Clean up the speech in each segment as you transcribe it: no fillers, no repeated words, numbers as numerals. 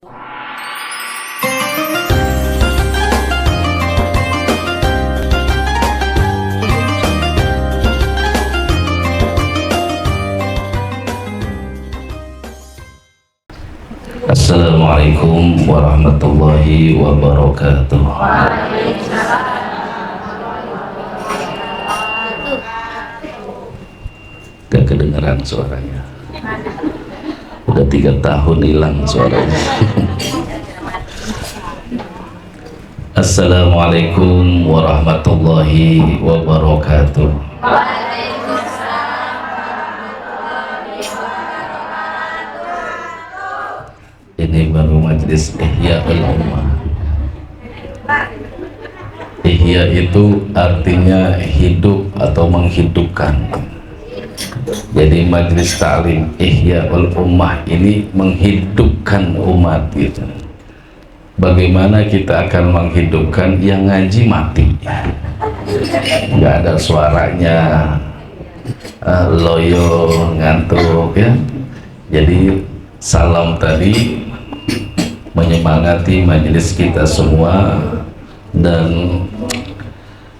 Assalamualaikum warahmatullahi wabarakatuh. Gak kedengeran suaranya. Udah 3 tahun hilang suaranya. Assalamualaikum warahmatullahi wabarakatuh. Ini baru majelis Ihya Ummah. Ihya itu artinya hidup atau menghidupkan. Jadi majelis ta'lim Ihya Ummah ini menghidupkan umat gitu. Bagaimana kita akan menghidupkan yang ngaji mati? Nggak ada suaranya, loyo, ngantuk ya. Jadi salam tadi menyemangati majelis kita semua dan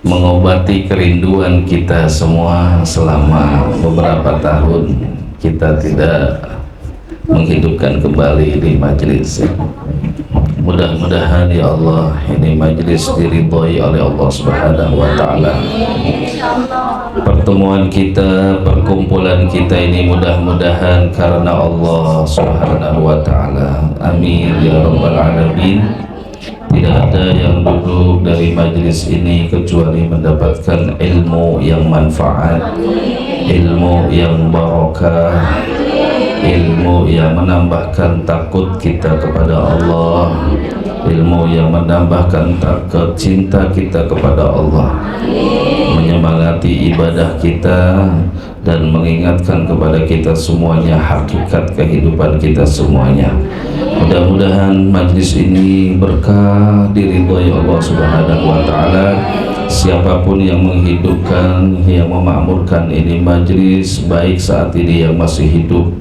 mengobati kerinduan kita semua selama beberapa tahun kita tidak menghidupkan kembali di majelis. Mudah-mudahan ya Allah ini majelis diridhoi oleh Allah Subhanahu wa taala. Pertemuan kita, perkumpulan kita ini mudah-mudahan karena Allah Subhanahu wa taala. Amin ya rabbal alamin. Tidak ada yang duduk dari majelis ini kecuali mendapatkan ilmu yang manfaat, ilmu yang barakah, ilmu yang menambahkan takut kita kepada Allah, ilmu yang menambahkan takut cinta kita kepada Allah, menyemangati ibadah kita dan mengingatkan kepada kita semuanya hakikat kehidupan kita semuanya. Mudah-mudahan majlis ini berkah diridhoi Allah Subhanahu wa taala. Siapapun yang menghidupkan, yang memakmurkan ini majlis, baik saat ini yang masih hidup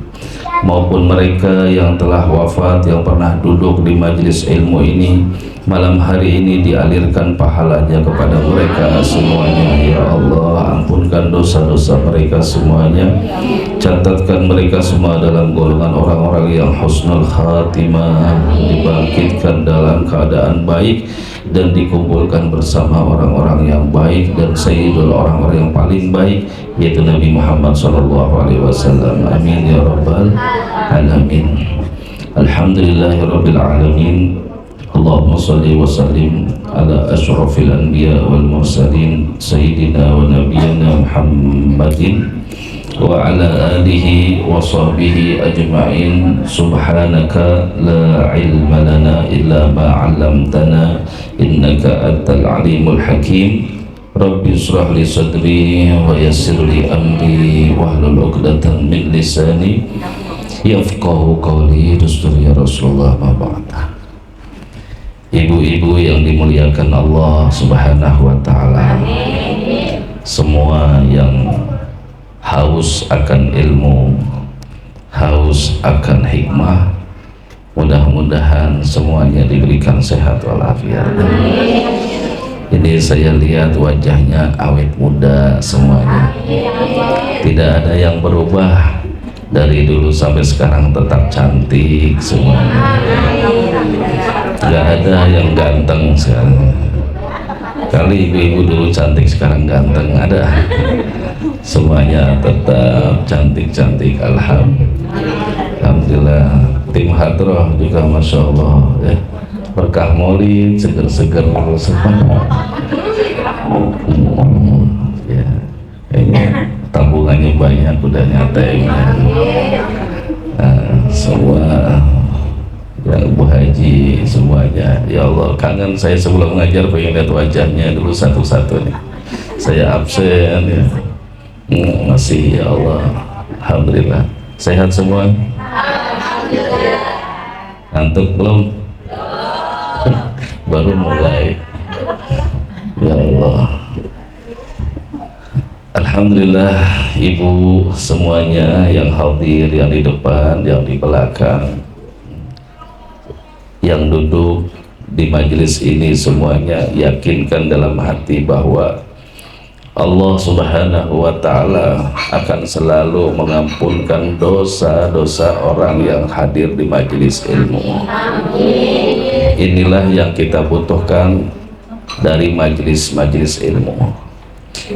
maupun mereka yang telah wafat yang pernah duduk di majelis ilmu ini, malam hari ini dialirkan pahalanya kepada mereka semuanya. Ya Allah, ampunkan dosa-dosa mereka semuanya, catatkan mereka semua dalam golongan orang-orang yang husnul khatimah, dibangkitkan dalam keadaan baik dan dikumpulkan bersama orang-orang yang baik dan sayyidul orang-orang yang paling baik, yaitu Nabi Muhammad SAW. Amin ya rabbal alamin. Alhamdulillahirabbil alamin. Allahumma salli wa sallim ala asyrafil anbiya wal mursalin sayyidina wa nabiyyina Muhammadin wa ala alihi wa sahbihi ajma'in. Subhanaka la ilma lana illa ma 'allamtana innaka antal alimul hakim. Rabbi israh li sadri wa yassir li amri wahlul 'uqdatam min lisani yafqahu qawli. Dustur ya Rasulullah, ma ba'da. Ibu-ibu yang dimuliakan Allah Subhanahu wa taala, semua yang haus akan ilmu, haus akan hikmah, mudah-mudahan semuanya diberikan sehat walafiat. Ini saya lihat wajahnya awet muda semuanya, tidak ada yang berubah dari dulu sampai sekarang, tetap cantik semuanya. Gak ada yang ganteng sekarang. Kali ibu-ibu dulu cantik sekarang ganteng, ada? Semuanya tetap cantik-cantik. Alhamdulillah. Tim hadroh juga masya Allah ya. Berkah maulid, seger-seger semua. Ya, kayaknya tabungannya banyak udah nyata ya. Semua ya, Bu Haji semuanya, ya Allah kangen saya sebelum ngajar, pengen lihat wajahnya dulu satu-satu nih. Saya absen ya, masih ya Allah. Alhamdulillah sehat semua. Alhamdulillah. Ngantuk belum? Baru mulai. Ya Allah. Alhamdulillah ibu semuanya yang hadir, yang di depan, yang di belakang. yang duduk di majelis ini semuanya yakinkan dalam hati bahwa Allah Subhanahu wa Ta'ala akan selalu mengampunkan dosa-dosa orang yang hadir di majelis ilmu. Inilah yang kita butuhkan dari majelis-majelis ilmu.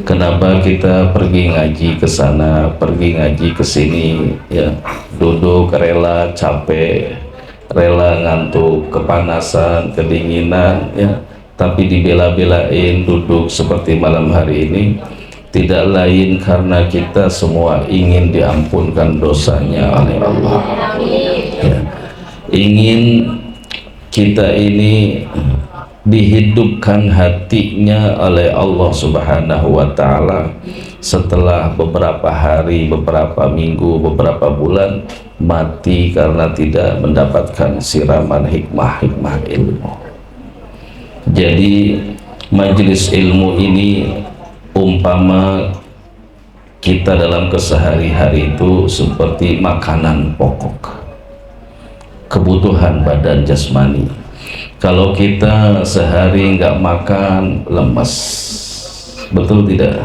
Kenapa kita pergi ngaji ke sana, pergi ngaji ke sini, ya, duduk rela capek, rela ngantuk, kepanasan, kedinginan, ya, tapi dibela-belain duduk seperti malam hari ini, tidak lain karena kita semua ingin diampunkan dosanya oleh Allah, ya. Ingin kita ini dihidupkan hatinya oleh Allah Subhanahu wa Ta'ala setelah beberapa hari, beberapa minggu, beberapa bulan mati karena tidak mendapatkan siraman hikmah-hikmah ilmu. Jadi majelis ilmu ini umpama kita dalam kesehari-hari itu seperti makanan pokok, kebutuhan badan jasmani. Kalau kita sehari nggak makan, lemas, betul tidak?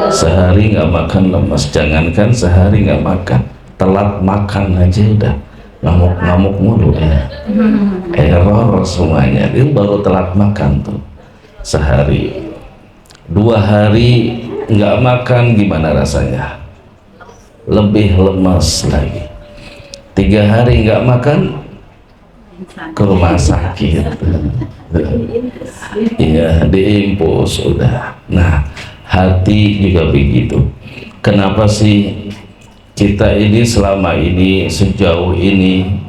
Sehari nggak makan, lemas. Jangankan sehari nggak makan, telat makan aja udah ngamuk-ngamuk mulu, ya. Error semuanya. Itu baru telat makan tuh. Sehari, 2 hari nggak makan, gimana rasanya? Lebih lemas lagi. 3 hari nggak makan, ke rumah sakit, iya, diimpus sudah. Nah, hati juga begitu. Kenapa sih kita ini selama ini, sejauh ini,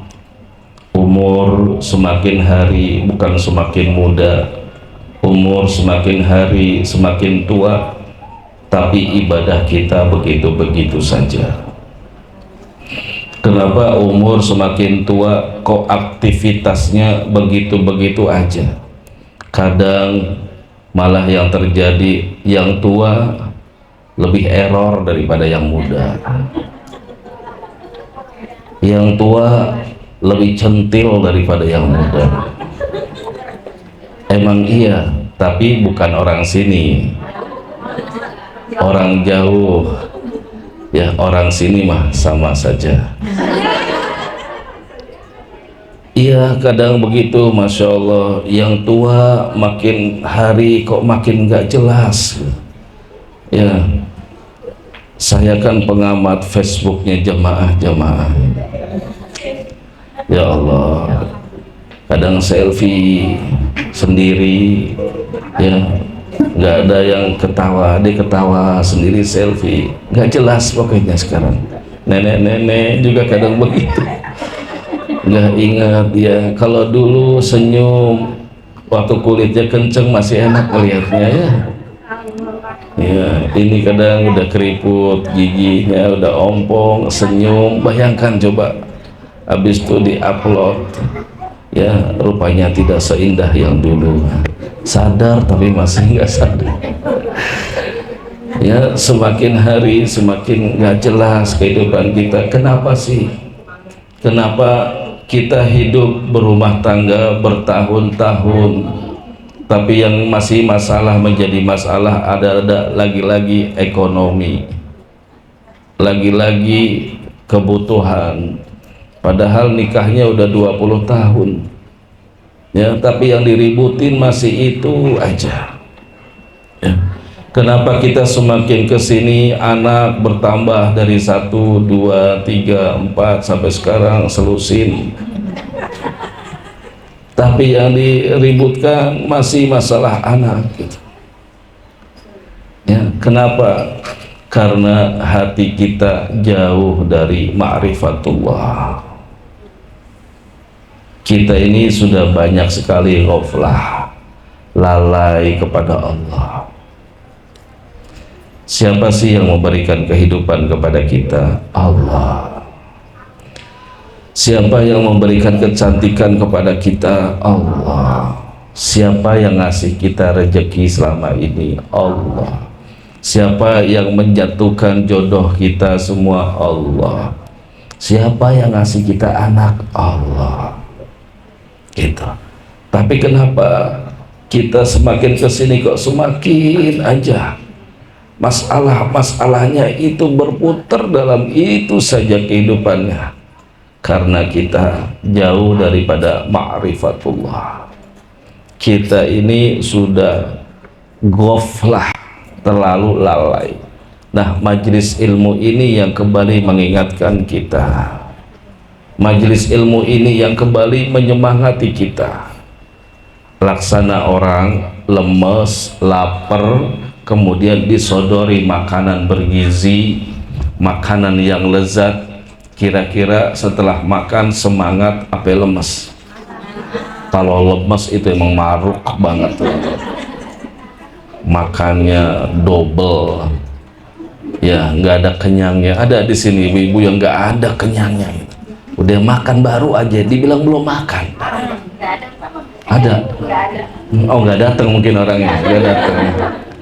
umur semakin hari bukan semakin muda, umur semakin hari semakin tua, tapi ibadah kita begitu-begitu saja? Kenapa umur semakin tua kok aktivitasnya begitu-begitu aja? Kadang malah yang terjadi, yang tua lebih error daripada yang muda. Yang tua lebih centil daripada yang muda. Emang iya, tapi bukan orang sini, orang jauh. Ya, orang sini mah sama saja. Iya, kadang begitu, Masya Allah. Yang tua makin hari kok makin gak jelas. Ya, saya kan pengamat Facebooknya jamaah-jamaah. Ya Allah, kadang selfie sendiri, ya, nggak ada yang ketawa, dia ketawa sendiri, selfie, nggak jelas pokoknya sekarang. Nenek-nenek juga kadang begitu, nggak ingat ya. Kalau dulu senyum waktu kulitnya kenceng masih enak melihatnya, ya. Ya, ini kadang udah keriput, giginya udah ompong, senyum. Bayangkan coba, habis itu diupload, ya, rupanya tidak seindah yang dulu. Sadar tapi masih nggak sadar. Ya, semakin hari semakin nggak jelas kehidupan kita. Kenapa sih? Kenapa kita hidup berumah tangga bertahun-tahun, tapi yang masih masalah menjadi masalah ada lagi-lagi ekonomi, lagi-lagi kebutuhan. Padahal nikahnya udah 20 tahun. Ya, tapi yang diributin masih itu aja. Ya. Kenapa kita semakin kesini anak bertambah dari 1, 2, 3, 4 sampai sekarang selusin, tapi yang diributkan masih masalah anak gitu. Ya, kenapa? Karena hati kita jauh dari ma'rifatullah. Kita ini sudah banyak sekali ghaflah, lalai kepada Allah. Siapa sih yang memberikan kehidupan kepada kita? Allah. Siapa yang memberikan kecantikan kepada kita? Allah. Siapa yang ngasih kita rezeki selama ini? Allah. Siapa yang menjatuhkan jodoh kita semua? Allah. Siapa yang ngasih kita anak? Allah. Gitu. Tapi kenapa kita semakin kesini kok semakin aja masalah-masalahnya itu berputar dalam itu saja kehidupannya, karena kita jauh daripada ma'rifatullah. Kita ini sudah ghaflah, terlalu lalai. Nah, majelis ilmu ini yang kembali mengingatkan kita, majelis ilmu ini yang kembali menyemangati kita. Laksana orang lemes, lapar, kemudian disodori makanan bergizi, makanan yang lezat, kira-kira setelah makan semangat apa lemes? Kalau lemes itu emang maruk banget tuh, makannya double, ya nggak ada kenyangnya. Ada di sini ibu-ibu yang nggak ada kenyangnya, udah makan baru aja dibilang belum makan. Ada? Oh, nggak datang mungkin orangnya,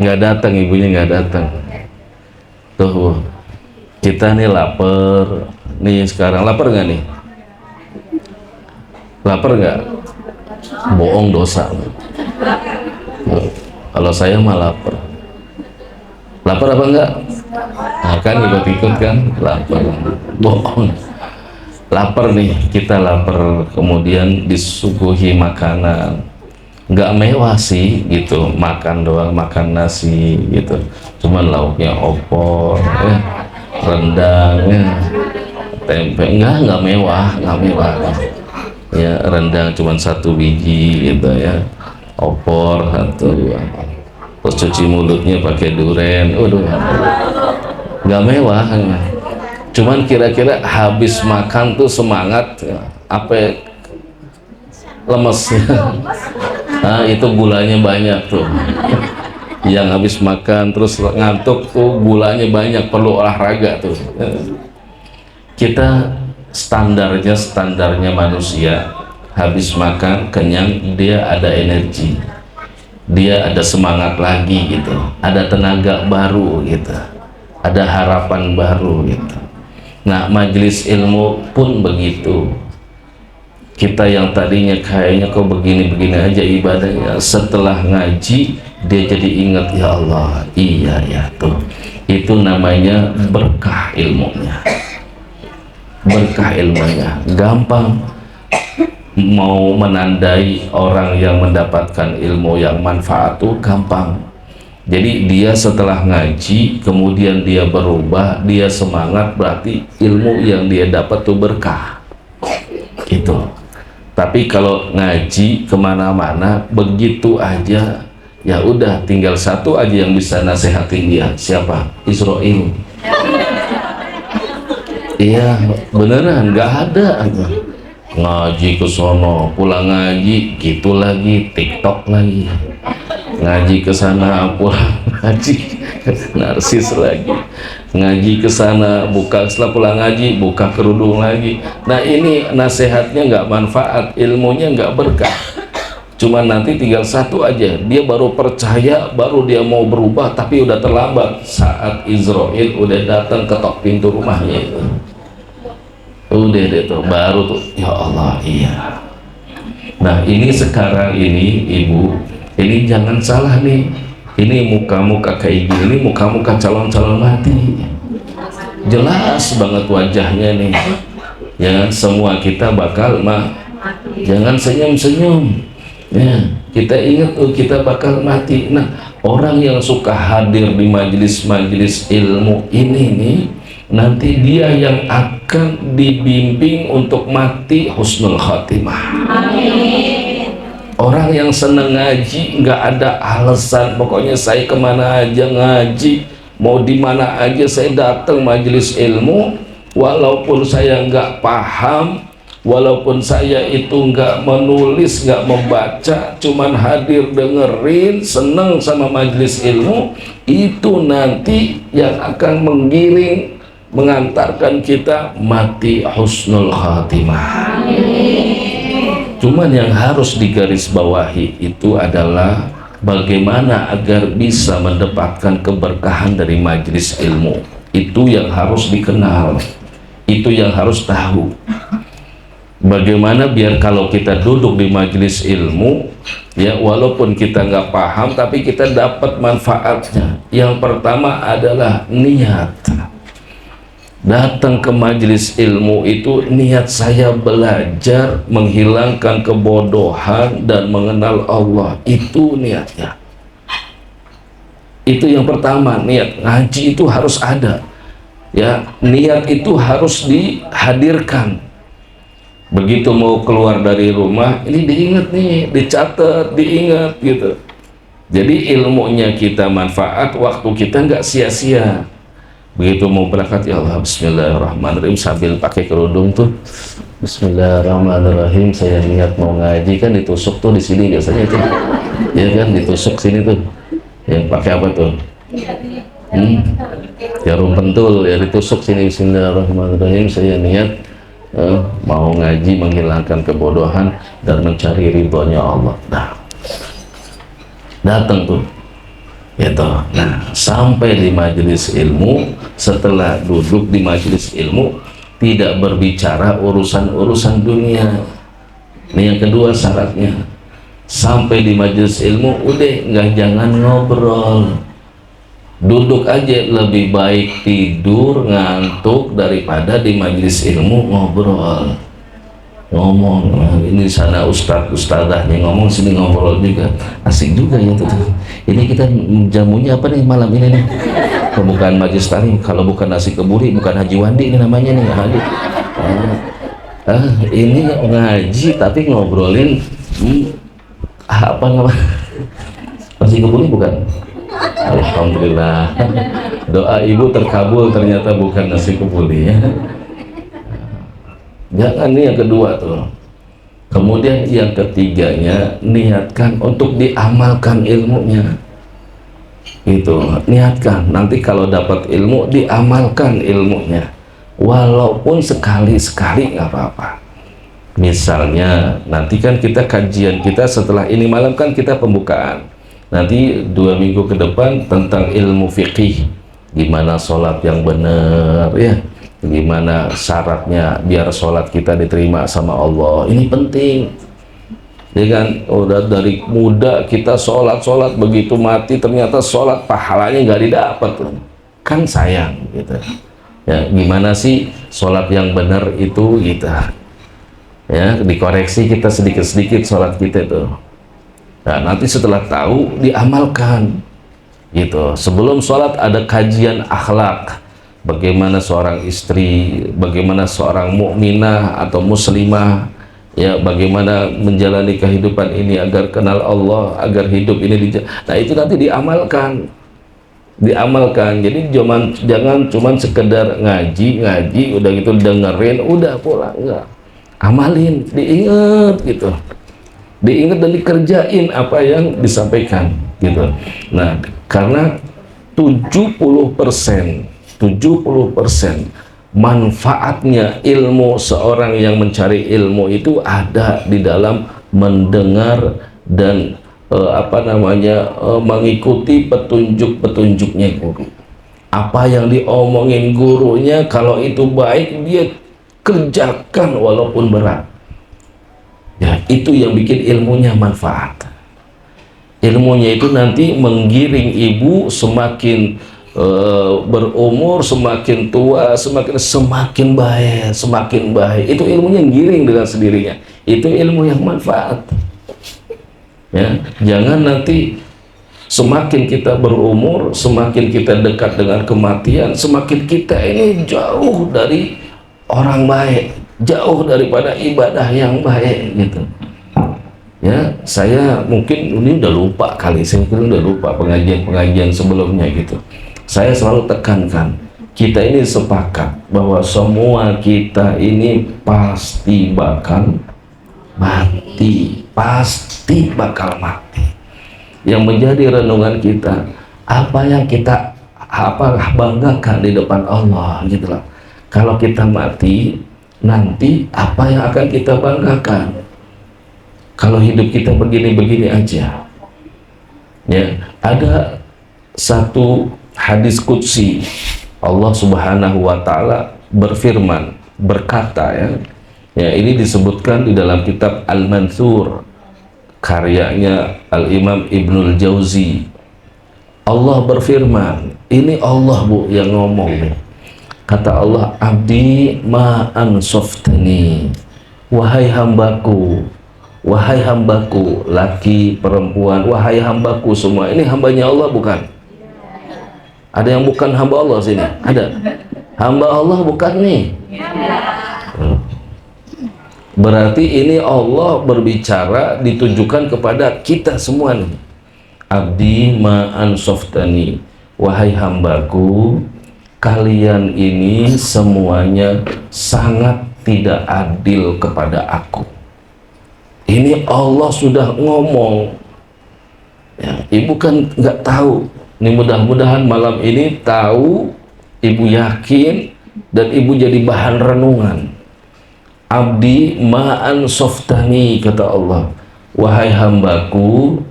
nggak datang ibunya, nggak datang. Tuh, kita nih lapar nih sekarang. Lapar nggak nih? Lapar nggak? Bohong, dosa. Kalau saya mah lapar. Lapar apa enggak? Nah, kan ikut-ikut kan lapar. Bohong. Lapar nih, kita lapar, kemudian disuguhi makanan nggak mewah sih gitu, makan doang, makan nasi gitu, cuman lauknya opor, rendang, tempe, nggak mewah, ya rendang cuman 1 biji gitu ya, opor 1, terus cuci mulutnya pakai duren, nggak mewah. Cuman kira-kira habis makan tuh semangat, apa lemes. Nah, itu gulanya banyak tuh. Yang habis makan terus ngantuk tuh gulanya banyak, perlu olahraga tuh. Kita standarnya manusia, habis makan kenyang dia ada energi, dia ada semangat lagi gitu, ada tenaga baru gitu, ada harapan baru gitu. Nah, majelis ilmu pun begitu. Kita yang tadinya kayaknya kok begini-begini aja ibadahnya, setelah ngaji dia jadi ingat, ya Allah, iya ya tuh, itu namanya berkah ilmunya. Berkah ilmunya gampang. Mau menandai orang yang mendapatkan ilmu yang manfaat tuh gampang. Jadi dia setelah ngaji kemudian dia berubah, dia semangat, berarti ilmu yang dia dapat tuh berkah gitu. Tapi kalau ngaji kemana-mana begitu aja, ya udah tinggal satu aja yang bisa nasehatin dia, siapa? Israel. Iya beneran, nggak ada. Ngaji ke sono, pulang ngaji gitu lagi, TikTok lagi, ngaji ke sana, pulang ngaji, narsis lagi, ngaji ke sana, buka, setelah pulang ngaji buka kerudung lagi. Nah, ini nasihatnya nggak manfaat, ilmunya nggak berkah. Cuman nanti tinggal satu aja, dia baru percaya, baru dia mau berubah, tapi udah terlambat saat Israel udah datang ketok pintu rumahnya itu. Udah deh tuh, baru tuh, ya Allah, iya. Nah, ini sekarang ini ibu, ini jangan salah nih, ini muka-muka kayak gini, ini muka-muka calon-calon mati, jelas banget wajahnya nih. Jangan semua kita bakal jangan senyum-senyum ya, kita ingat tuh kita bakal mati. Nah, orang yang suka hadir di majelis-majelis ilmu ini nih, nanti dia yang akan dibimbing untuk mati husnul khatimah. Amin. Orang yang seneng ngaji nggak ada alasan, pokoknya saya kemana aja ngaji, mau di mana aja saya datang majelis ilmu, walaupun saya nggak paham, walaupun saya itu nggak menulis, nggak membaca, cuman hadir dengerin, seneng sama majelis ilmu, itu nanti yang akan menggiring, mengantarkan kita mati husnul khatimah. Cuman yang harus digarisbawahi itu adalah bagaimana agar bisa mendapatkan keberkahan dari majelis ilmu. Itu yang harus dikenal, itu yang harus tahu. Bagaimana biar kalau kita duduk di majelis ilmu, ya walaupun kita nggak paham, tapi kita dapat manfaatnya. Yang pertama adalah niat. Datang ke majelis ilmu itu niat saya belajar, menghilangkan kebodohan dan mengenal Allah. Itu niatnya. Itu yang pertama, niat. Ngaji itu harus ada. Ya, niat itu harus dihadirkan. Begitu mau keluar dari rumah, ini diingat nih, dicatat, diingat gitu. Jadi ilmunya kita manfaat, waktu kita nggak sia-sia. Begitu mau berangkat, ya Allah, bismillahirrahmanirrahim, sambil pakai kerudung tuh, bismillahirrahmanirrahim, saya niat mau ngaji, kan ditusuk tuh di sini biasanya itu, ya kan, ditusuk sini tuh, yang pakai apa tuh? Jarum pentul, ya ditusuk sini, bismillahirrahmanirrahim, saya niat mau ngaji, menghilangkan kebodohan dan mencari ridhonya Allah. Nah, datang tuh gitu. Nah, sampai di majelis ilmu, setelah duduk di majelis ilmu, tidak berbicara urusan-urusan dunia. Ini yang kedua syaratnya. Sampai di majelis ilmu, udah jangan ngobrol. Duduk aja, lebih baik tidur ngantuk daripada di majelis ilmu ngobrol, ngomong. Nah, ini sana ustadahnya ngomong, sini ngobrol juga, asik juga ya tuh. Ini kita jamunya apa nih malam ini nih? Bukan majelis taklim, kalau bukan nasi kebuli, bukan Haji Wandi ini namanya nih, Haji. Ini ngaji tapi ngobrolin apa namanya? Nasi kebuli bukan? Alhamdulillah, doa ibu terkabul, ternyata bukan nasi kebuli ya. Jangan, nih yang kedua tuh. Kemudian yang ketiganya, niatkan untuk diamalkan ilmunya. Itu niatkan, nanti kalau dapat ilmu diamalkan ilmunya, walaupun sekali-sekali nggak apa-apa. Misalnya nanti kan kita kajian kita setelah ini malam kan kita pembukaan. Nanti 2 minggu ke depan tentang ilmu fikih, gimana sholat yang benar ya, gimana syaratnya biar sholat kita diterima sama Allah. Ini penting ya kan. Udah dari muda kita sholat, begitu mati ternyata sholat pahalanya nggak didapat, kan sayang gitu ya. Gimana sih sholat yang benar itu kita ya, dikoreksi kita sedikit-sedikit sholat kita tuh. Nah, nanti setelah tahu diamalkan gitu. Sebelum sholat ada kajian akhlak, bagaimana seorang istri, bagaimana seorang mukminah atau muslimah ya, bagaimana menjalani kehidupan ini agar kenal Allah, agar hidup ini nah itu nanti diamalkan. Jadi jangan cuman sekedar ngaji udah gitu dengerin udah pulang, enggak, amalin, diingat gitu, diingat dan dikerjain apa yang disampaikan gitu. Nah, karena 70% manfaatnya ilmu, seorang yang mencari ilmu itu ada di dalam mendengar dan mengikuti petunjuk-petunjuknya guru. Apa yang diomongin gurunya, kalau itu baik dia kerjakan walaupun berat. Ya, itu yang bikin ilmunya manfaat. Ilmunya itu nanti menggiring ibu semakin berumur, semakin tua, semakin baik. Itu ilmunya giring dengan sendirinya. Itu ilmu yang manfaat. Ya, jangan nanti semakin kita berumur, semakin kita dekat dengan kematian, semakin kita ini jauh dari orang baik, jauh daripada ibadah yang baik gitu ya. Saya mungkin ini udah lupa kali, saya mungkin udah lupa pengajian sebelumnya gitu. Saya selalu tekankan, kita ini sepakat bahwa semua kita ini pasti bakal mati, pasti bakal mati. Yang menjadi renungan kita, apa yang kita banggakan di depan Allah gitu lah. Kalau kita mati nanti, apa yang akan kita banggakan? Kalau hidup kita begini-begini aja ya. Ada satu hadis qudsi, Allah subhanahu wa ta'ala berfirman, berkata Ya, ini disebutkan di dalam kitab Al-Mansur karyanya Al-Imam Ibnul Jauzi. Allah berfirman, ini Allah Bu yang ngomong nih. Kata Allah, abdi ma ansoftani, wahai hambaku, wahai hambaku, laki, perempuan, wahai hambaku semua. Ini hambanya Allah bukan? Ada yang bukan hamba Allah sini? Ada? Hamba Allah bukan nih? Berarti ini Allah berbicara ditujukan kepada kita semua nih. Abdi ma'an softani, wahai hambaku, kalian ini semuanya sangat tidak adil kepada aku. Ini Allah sudah ngomong ya, ibu kan nggak tahu. Ini mudah-mudahan malam ini tahu, ibu yakin, dan ibu jadi bahan renungan. Abdi ma'an softani, kata Allah, wahai hambaku,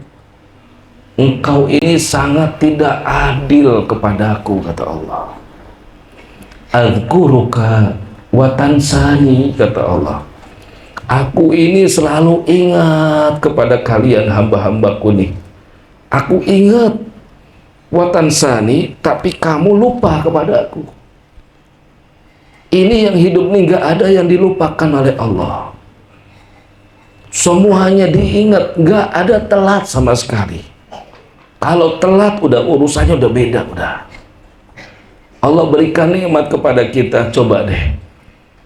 engkau ini sangat tidak adil kepadaku, kata Allah. Azkuruka wa tansani, kata Allah, aku ini selalu ingat kepada kalian hamba-hambaku nih. Aku ingat wa tansani, tapi kamu lupa kepada aku. Ini yang hidup nih gak ada yang dilupakan oleh Allah. Semuanya diingat, gak ada telat sama sekali. Kalau telat udah urusannya udah beda udah. Allah berikan nikmat kepada kita, coba deh.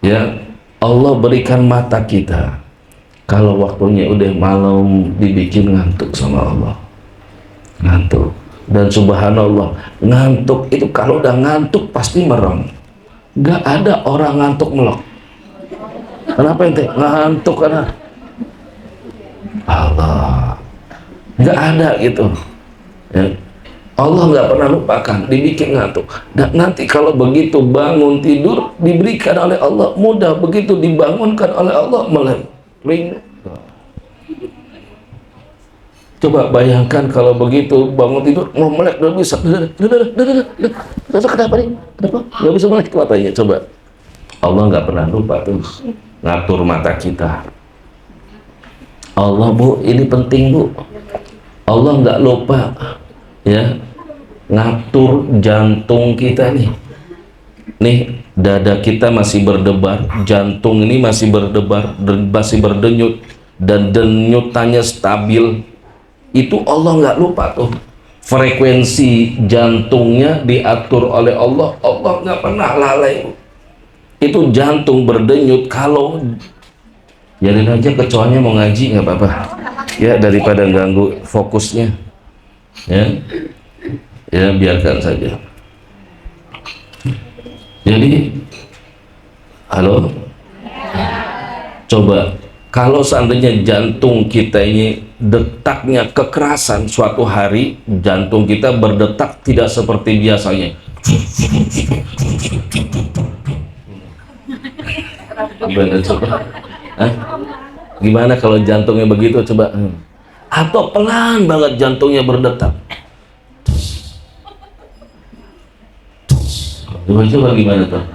Ya, Allah berikan mata kita. Kalau waktunya udah malam dibikin ngantuk sama Allah. Ngantuk. Dan subhanallah, ngantuk itu kalau udah ngantuk pasti merem. Gak ada orang ngantuk melok. Kenapa ente ngantuk? Karena Allah, gak ada gitu ya. Allah nggak pernah lupakan, dibikin ngantuk. Dan nanti kalau begitu bangun tidur diberikan oleh Allah mudah, begitu dibangunkan oleh Allah melek. Coba bayangkan kalau begitu bangun tidur mau melek udah bisa. Kenapa nih? Kenapa? Nggak bisa melek matanya. Coba. Allah nggak pernah lupa tuh ngatur mata kita. Allah Bu, ini penting Bu. Allah nggak lupa ya ngatur jantung kita nih. Nih dada kita masih berdebar, jantung ini masih berdebar, masih berdenyut, dan denyutannya stabil. Itu Allah nggak lupa tuh. Frekuensi jantungnya diatur oleh Allah. Allah nggak pernah lalai. Itu jantung berdenyut. Kalau jadi aja kecoanya mau ngaji nggak apa-apa ya, daripada ganggu fokusnya ya. Ya biarkan saja. Jadi halo, coba kalau seandainya jantung kita ini detaknya kekerasan, suatu hari jantung kita berdetak tidak seperti biasanya. Gimana coba? Hah? Gimana kalau jantungnya begitu coba? Atau pelan banget jantungnya berdetak. Coba gimana tuh?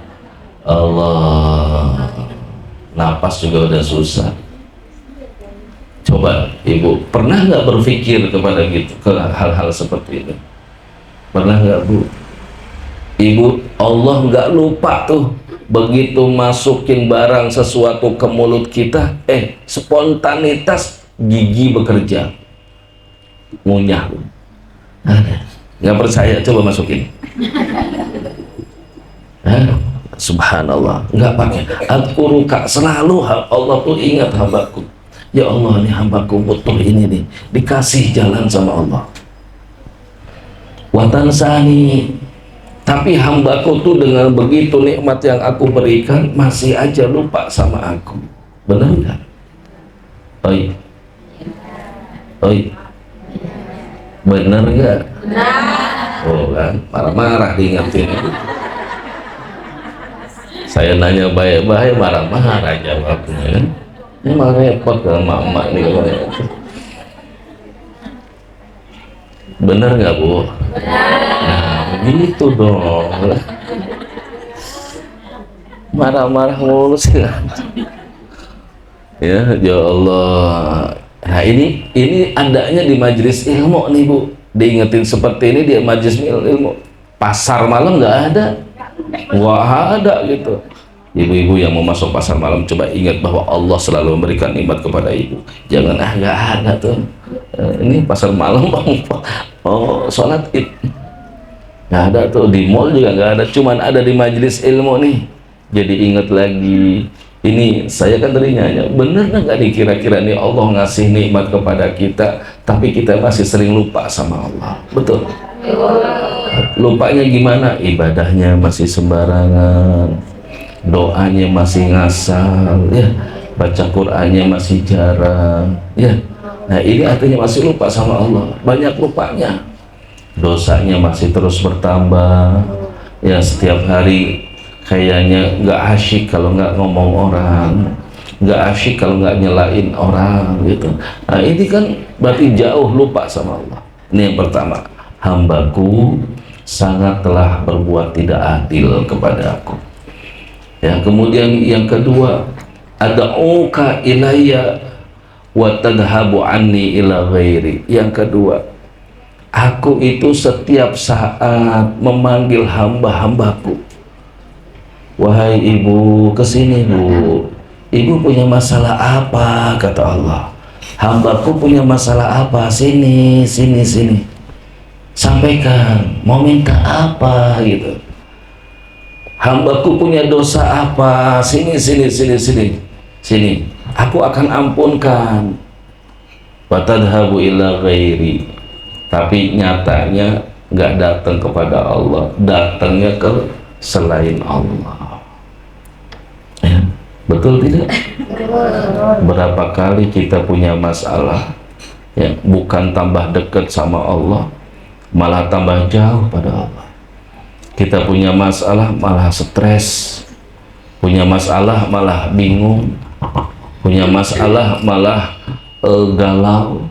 Allah, napas juga udah susah. Coba ibu pernah nggak berpikir kepada gitu, ke hal-hal seperti itu? Pernah nggak Bu? Ibu, Allah nggak lupa tuh begitu masukin barang sesuatu ke mulut kita, spontanitas gigi bekerja, ngunyah. Nggak percaya? Coba masukin. Subhanallah, nggak pakai Al-Quran, selalu Allah tuh ingat hambaku. Ya Allah, ini hambaku butuh ini nih, dikasih jalan sama Allah. Watansani, tapi hambaku tuh dengan begitu nikmat yang aku berikan masih aja lupa sama aku. Benar nggak? Oi, oi, benar nggak? Oh kan, marah-marah diingetin. Saya nanya baik-baik, marah-marah jawabnya kan. Ini malah repot sama emak nih. Bener nggak Bu? Nah, gitu dong. Marah-marah mulus ya. Ya Allah. Nah ini adanya di majelis ilmu nih Bu, diingetin seperti ini di majelis ilmu. Pasar malam nggak ada, wah ada gitu. Ibu-ibu yang mau masuk pasar malam, coba ingat bahwa Allah selalu memberikan nikmat kepada ibu. Jangan nggak ada tuh. Ini pasar malam bang, oh sholat id nggak ada tuh, di mall juga nggak ada, cuman ada di majelis ilmu nih. Jadi ingat lagi, ini saya kan tadi nanya, bener nggak nih kira-kira nih Allah ngasih nikmat kepada kita, tapi kita masih sering lupa sama Allah. Betul? Lupanya gimana? Ibadahnya masih sembarangan, doanya masih ngasal, ya, baca Qur'annya masih jarang, ya. Nah ini artinya masih lupa sama Allah, banyak lupanya, dosanya masih terus bertambah, ya. Setiap hari kayaknya nggak asyik kalau nggak ngomong orang, nggak asyik kalau nggak nyelain orang gitu. Nah ini kan berarti jauh lupa sama Allah. Ini yang pertama, hambaku sangat telah berbuat tidak adil kepada aku. Ya, kemudian yang kedua, ad'uka ilayya wa tadhabu anni ila ghairi. Yang kedua, aku itu setiap saat memanggil hamba-hambaku. Wahai ibu, kesini Bu. Ibu punya masalah apa? Kata Allah. Hambaku punya masalah apa? Sini, sini, sini. Sampaikan, mau minta apa gitu. Hambaku punya dosa apa? Sini, sini, sini, sini. Sini. Aku akan ampunkan. Watadhabu ila ghairi. Tapi nyatanya nggak datang kepada Allah, datangnya ke selain Allah. Ya, betul tidak? Berapa kali kita punya masalah, ya, bukan tambah dekat sama Allah, malah tambah jauh pada Allah. Kita punya masalah malah stres, punya masalah malah bingung, punya masalah malah galau,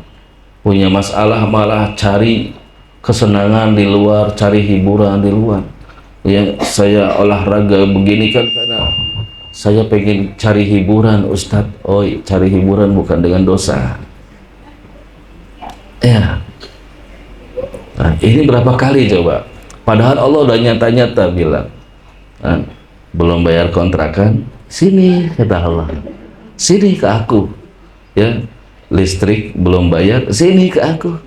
punya masalah malah cari kesenangan di luar, cari hiburan di luar. Ya, saya olahraga begini kan karena saya pengen cari hiburan, Ustadz. Oh, cari hiburan bukan dengan dosa. Ya. Nah, ini berapa kali coba? Padahal Allah udah nyata-nyata bilang, belum bayar kontrakan, sini kata Allah, sini ke aku. Ya, listrik belum bayar, sini ke aku,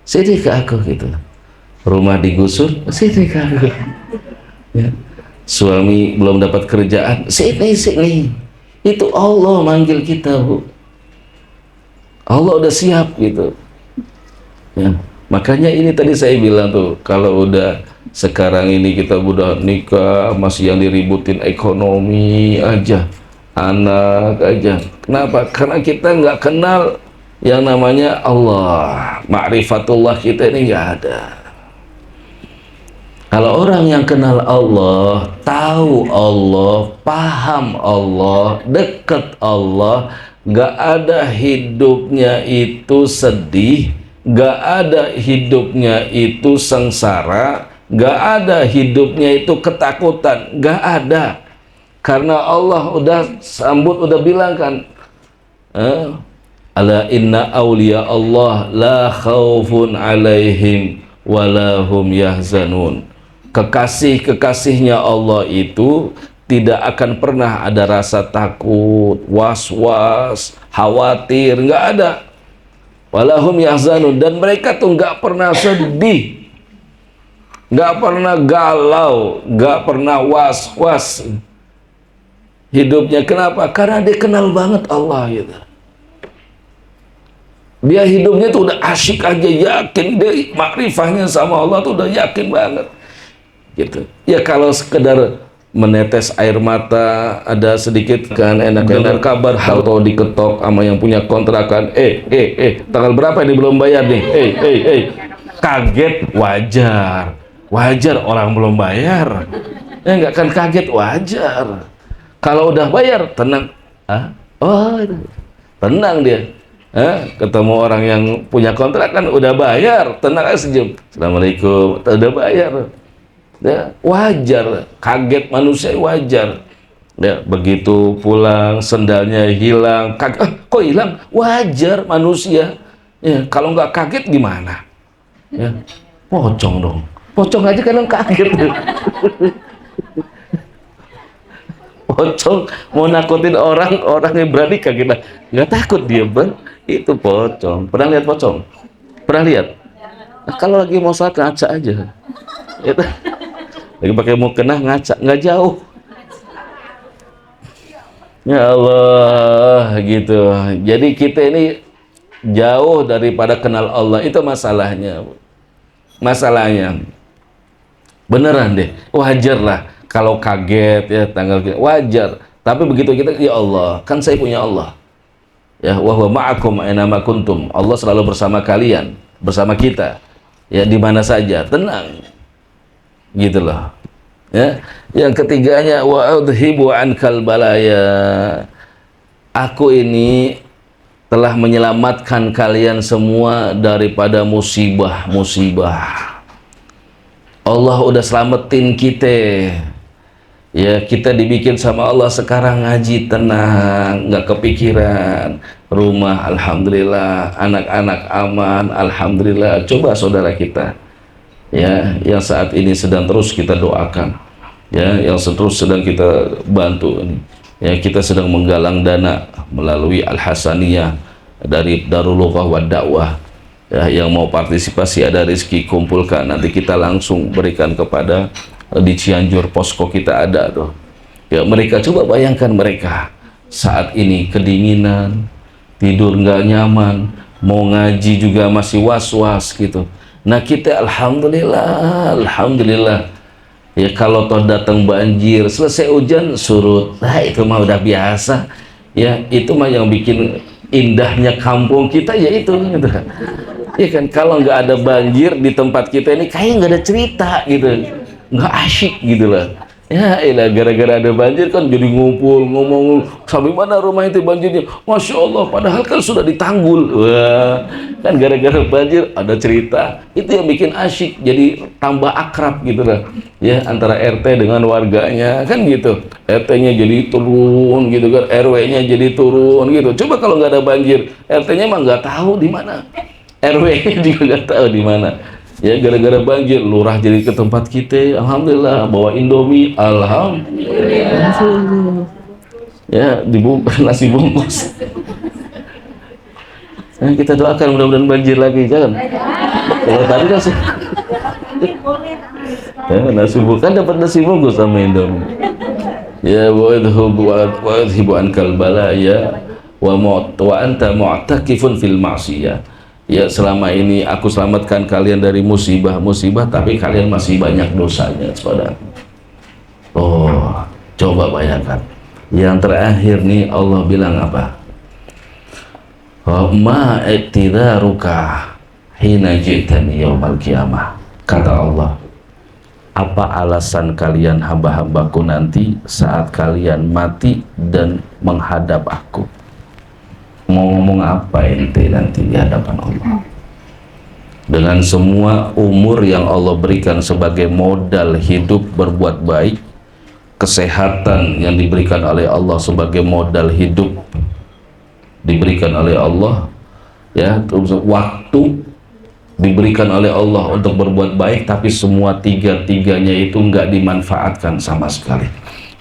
sini ke aku gitu. Rumah digusur, sini ke aku. Ya. Suami belum dapat kerjaan, sini, sini. Itu Allah manggil kita, Bu. Allah udah siap gitu. Ya. Makanya ini tadi saya bilang tuh, kalau udah sekarang ini kita udah nikah, masih yang diributin ekonomi aja, anak aja. Kenapa? Karena kita nggak kenal yang namanya Allah. Ma'rifatullah kita ini nggak ada. Kalau orang yang kenal Allah, tahu Allah, paham Allah, dekat Allah, nggak ada hidupnya itu sedih, gak ada hidupnya itu sengsara, gak ada hidupnya itu ketakutan, gak ada. Karena Allah udah sambut, udah bilang kan, ala inna awliya Allah la khawfun alaihim walahum yahzanun. Kekasih-kekasihnya Allah itu tidak akan pernah ada rasa takut, was-was, khawatir, nggak ada. Walahum yahzanun, dan mereka tuh nggak pernah sedih, nggak pernah galau, nggak pernah was-was hidupnya. Kenapa? Karena dia kenal banget Allah gitu. Dia hidupnya tuh udah asyik aja, yakin, dia makrifahnya sama Allah tuh udah yakin banget gitu. Ya kalau sekedar menetes air mata, ada sedikit kan enak dengar kabar, tahu diketok sama yang punya kontrakan, tanggal berapa ini belum bayar nih, kaget, wajar orang belum bayar, ya nggak kan kaget, wajar. Kalau udah bayar tenang, tenang dia. Ketemu orang yang punya kontrakan udah bayar, tenang aja, senyum, assalamualaikum, udah bayar. Ya, wajar, kaget manusia wajar. Ya, begitu pulang sendalnya hilang, kok hilang? Wajar manusia. Ya, kalau nggak kaget gimana? Ya, pocong dong. Pocong aja kadang kaget. Pocong mau nakutin orang, orang yang berani kaget lah. Nggak takut dia, Bang. Itu pocong. Pernah lihat pocong? Pernah lihat? Nah, kalau lagi mau sholat ngaca aja. Itu. Lagi pakai mukena ngaca, nggak jauh. Ya Allah, gitu. Jadi kita ini jauh daripada kenal Allah, itu masalahnya. Masalahnya. Beneran deh, wajar lah kalau kaget ya tanggal wajar. Tapi begitu kita, ya Allah, kan saya punya Allah. Ya, wa huwa ma'akum aina ma kuntum. Allah selalu bersama kalian, bersama kita. Ya, di mana saja, tenang. Gitu loh. Ya, yang ketiganya wa udhibu ankal balaya. Aku ini telah menyelamatkan kalian semua daripada musibah-musibah. Allah udah selamatin kita. Ya, kita dibikin sama Allah sekarang ngaji tenang, nggak kepikiran. Rumah alhamdulillah, anak-anak aman alhamdulillah. Coba saudara kita, ya, yang saat ini sedang terus kita doakan, ya, yang terus sedang kita bantu ini. Ya, kita sedang menggalang dana melalui Al-Hasaniyah dari Darul Lughah wa Dakwah. Ya, yang mau partisipasi ada rezeki kumpulkan, nanti kita langsung berikan kepada di Cianjur, posko kita ada tuh. Ya, mereka coba bayangkan mereka saat ini kedinginan, tidur nggak nyaman, mau ngaji juga masih was-was gitu. Nah kita alhamdulillah, alhamdulillah. Ya kalau toh datang banjir, selesai hujan surut, nah itu mah udah biasa. Ya itu mah yang bikin indahnya kampung kita ya itu gitu. Ya kan, kalau nggak ada banjir di tempat kita ini kayak nggak ada cerita gitu, nggak asyik gitu lah. Ya elah, gara-gara ada banjir kan jadi ngumpul ngomong sampai mana rumah itu banjirnya, Masya Allah, padahal kan sudah ditanggul. Wah, kan gara-gara banjir ada cerita, itu yang bikin asyik, jadi tambah akrab gitu lah ya, antara RT dengan warganya kan gitu. RT-nya jadi turun gitu kan, RW-nya jadi turun gitu. Coba kalau nggak ada banjir, RT-nya emang nggak tahu di mana, RW-nya juga nggak tahu di mana. Ya gara-gara banjir, lurah jadi ke tempat kita, alhamdulillah, bawa Indomie, alhamdulillah. Ya dibungkus nasi bungkus. Nah, kita doakan mudah-mudahan banjir lagi, jangan. Kalau tadi nasi, ya, nasi bungkus kan dapat nasi bungkus sama Indomie. Ya wa idhibu ankal balaya wa anta mu'takifun fil ma'siyah. Ya selama ini aku selamatkan kalian dari musibah-musibah, tapi kalian masih banyak dosanya, saudara. Oh, coba bayangkan. Yang terakhir nih Allah bilang apa? Ma i'tidaruka hina ji'tani yaumal qiyamah. Kata Allah, apa alasan kalian hamba-hambaku nanti saat kalian mati dan menghadap aku? Mau ngomong apa ente nanti di hadapan Allah? Dengan semua umur yang Allah berikan sebagai modal hidup berbuat baik, kesehatan yang diberikan oleh Allah sebagai modal hidup diberikan oleh Allah, ya, terus waktu diberikan oleh Allah untuk berbuat baik, tapi semua tiga-tiganya itu nggak dimanfaatkan sama sekali.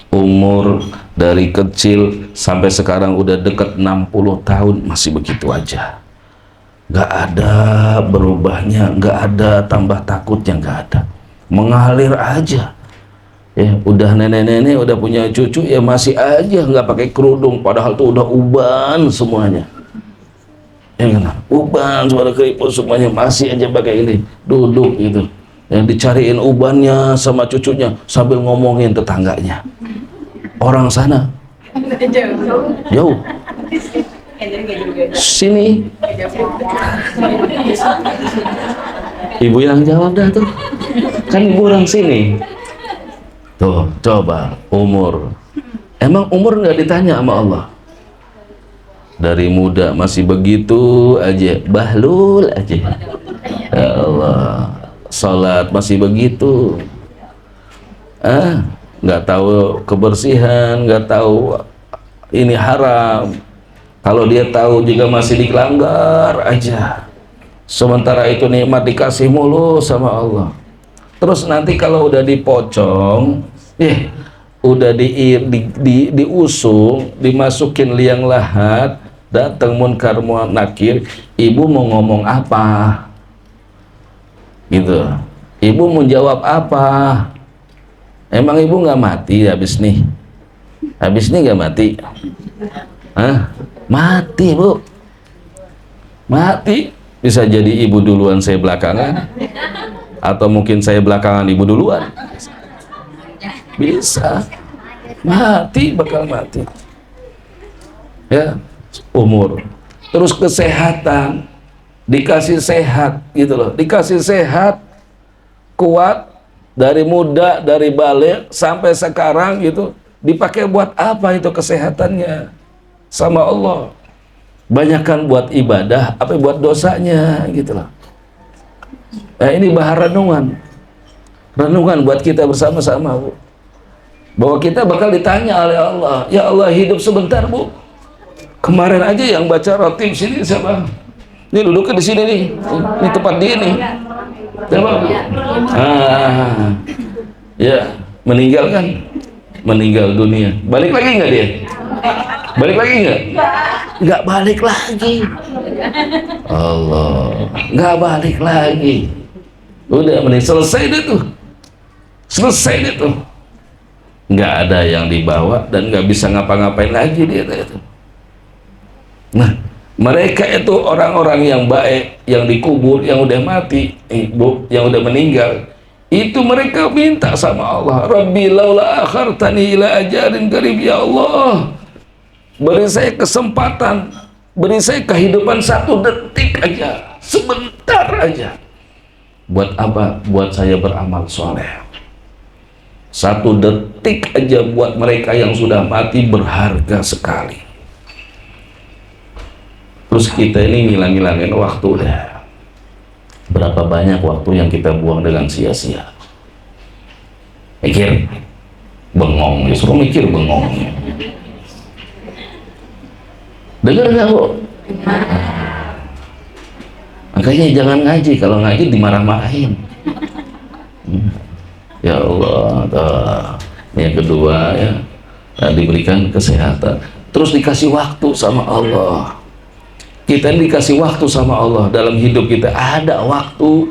Umur dari kecil sampai sekarang udah deket 60 tahun masih begitu aja, nggak ada berubahnya, nggak ada tambah takutnya, nggak ada, mengalir aja. Ya udah nenek-nenek udah punya cucu ya masih aja nggak pakai kerudung, padahal tuh udah uban semuanya. Ya kan, uban suara keriput semuanya masih aja pakai ini, duduk gitu. Yang dicariin ubannya sama cucunya sambil ngomongin tetangganya. Orang sana jauh, sini ibu yang jawab dah tuh, kan ibu orang sini tuh. Coba umur, emang umur nggak ditanya sama Allah? Dari muda masih begitu aja, bahlul aja. Ya Allah, salat masih begitu. nggak tahu kebersihan, nggak tahu ini haram. Kalau dia tahu juga masih dilanggar aja. Sementara itu nikmat dikasih mulu sama Allah. Terus nanti kalau udah dipocong, udah diusung, dimasukin liang lahat, datang munkar nakir, ibu mau ngomong apa? Gitu. Ibu mau jawab apa? Emang ibu nggak mati habis nih? Habis nih nggak mati? Hah? Mati, Bu. Mati. Bisa jadi ibu duluan, saya belakangan. Atau mungkin saya belakangan, ibu duluan. Bisa. Mati, bakal mati. Ya, umur. Terus kesehatan. Dikasih sehat, gitu loh. Dikasih sehat, kuat, dari muda, dari balik sampai sekarang gitu, dipakai buat apa itu kesehatannya sama Allah? Banyakkan buat ibadah apa buat dosanya gitu loh. Nah, ini bahan renungan buat kita bersama-sama, Bu, bahwa kita bakal ditanya oleh Allah. Ya Allah, hidup sebentar, Bu. Kemarin aja yang baca rotib sini siapa? Ini duduknya di sini nih, ini tempat dia nih. Siapa? Ya, meninggal kan? Meninggal dunia. Balik lagi nggak dia? Balik lagi nggak? Nggak balik lagi. Allah, nggak balik lagi. Udah mending selesai deh tuh. Selesai deh tuh. Nggak ada yang dibawa dan nggak bisa ngapa-ngapain lagi dia itu. Nah, mereka itu orang-orang yang baik, yang dikubur, yang udah mati, yang udah meninggal, itu mereka minta sama Allah, Rabbi laula akhartani ila ajalin qarib, ya Allah, beri saya kesempatan, beri saya kehidupan 1 detik aja, sebentar aja. Buat apa? Buat saya beramal soleh. 1 detik aja buat mereka yang sudah mati berharga sekali. Terus kita ini ngilang-ngilangin waktu dah. Berapa banyak waktu yang kita buang dengan sia-sia. Mikir, bengong, disuruh mikir bengong. Dengar nggak, Bu? Makanya jangan ngaji, kalau ngaji dimarah-marahin. Ya Allah, yang kedua ya, diberikan kesehatan, terus dikasih waktu sama Allah. Kita dikasih waktu sama Allah dalam hidup kita, ada waktu